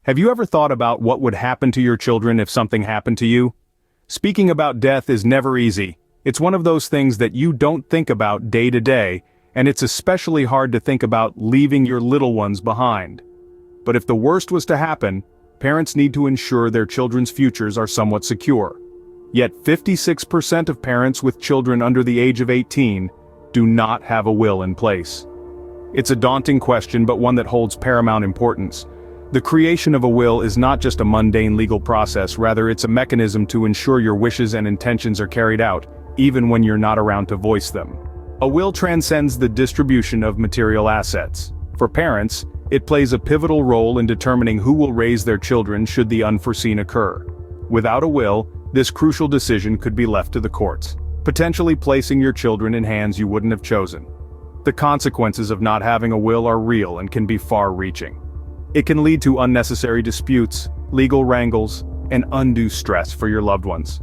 Have you ever thought about what would happen to your children if something happened to you? Speaking about death is never easy. It's one of those things that you don't think about day to day, and it's especially hard to think about leaving your little ones behind. But if the worst was to happen, parents need to ensure their children's futures are somewhat secure. Yet 56% of parents with children under the age of 18 do not have a will in place. It's a daunting question, but one that holds paramount importance. The creation of a will is not just a mundane legal process, rather it's a mechanism to ensure your wishes and intentions are carried out, even when you're not around to voice them. A will transcends the distribution of material assets. For parents, it plays a pivotal role in determining who will raise their children should the unforeseen occur. Without a will, this crucial decision could be left to the courts, potentially placing your children in hands you wouldn't have chosen. The consequences of not having a will are real and can be far-reaching. It can lead to unnecessary disputes, legal wrangles, and undue stress for your loved ones.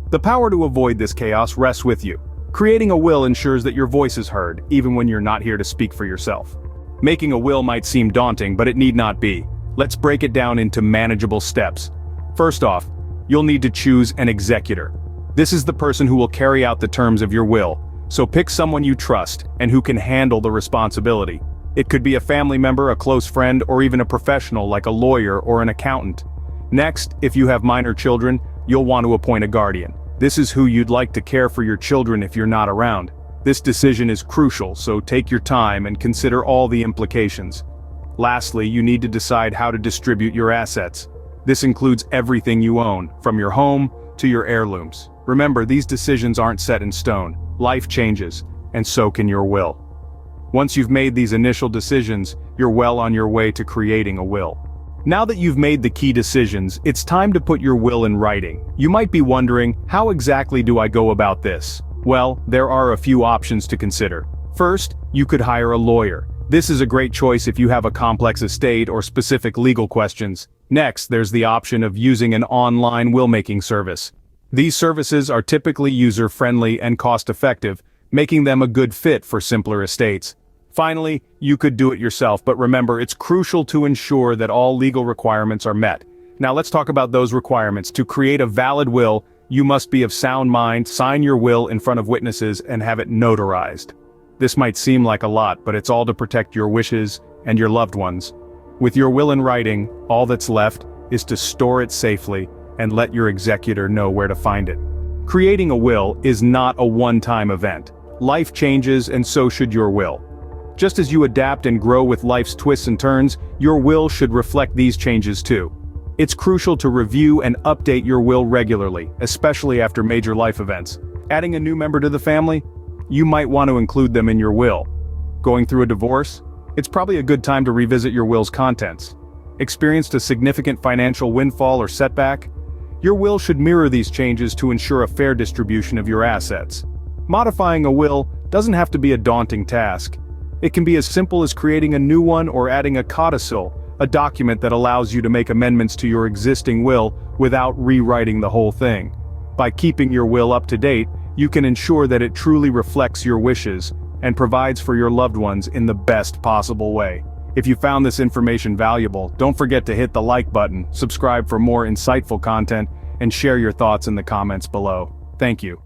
The power to avoid this chaos rests with you. Creating a will ensures that your voice is heard, even when you're not here to speak for yourself. Making a will might seem daunting, but it need not be. Let's break it down into manageable steps. First off, you'll need to choose an executor. This is the person who will carry out the terms of your will, so pick someone you trust and who can handle the responsibility. It could be a family member, a close friend, or even a professional like a lawyer or an accountant. Next, if you have minor children, you'll want to appoint a guardian. This is who you'd like to care for your children if you're not around. This decision is crucial, so take your time and consider all the implications. Lastly, you need to decide how to distribute your assets. This includes everything you own, from your home to your heirlooms. Remember, these decisions aren't set in stone. Life changes, and so can your will. Once you've made these initial decisions, you're well on your way to creating a will. Now that you've made the key decisions, it's time to put your will in writing. You might be wondering, how exactly do I go about this? Well, there are a few options to consider. First, you could hire a lawyer. This is a great choice if you have a complex estate or specific legal questions. Next, there's the option of using an online will-making service. These services are typically user-friendly and cost-effective, making them a good fit for simpler estates. Finally, you could do it yourself, but remember, it's crucial to ensure that all legal requirements are met. Now let's talk about those requirements. To create a valid will, you must be of sound mind, sign your will in front of witnesses, and have it notarized. This might seem like a lot, but it's all to protect your wishes and your loved ones. With your will in writing, all that's left is to store it safely and let your executor know where to find it. Creating a will is not a one-time event. Life changes, and so should your will. Just as you adapt and grow with life's twists and turns, your will should reflect these changes too. It's crucial to review and update your will regularly, especially after major life events. Adding a new member to the family? You might want to include them in your will. Going through a divorce? It's probably a good time to revisit your will's contents. Experienced a significant financial windfall or setback? Your will should mirror these changes to ensure a fair distribution of your assets. Modifying a will doesn't have to be a daunting task. It can be as simple as creating a new one or adding a codicil, a document that allows you to make amendments to your existing will without rewriting the whole thing. By keeping your will up to date, you can ensure that it truly reflects your wishes and provides for your loved ones in the best possible way. If you found this information valuable, don't forget to hit the like button, subscribe for more insightful content, and share your thoughts in the comments below. Thank you.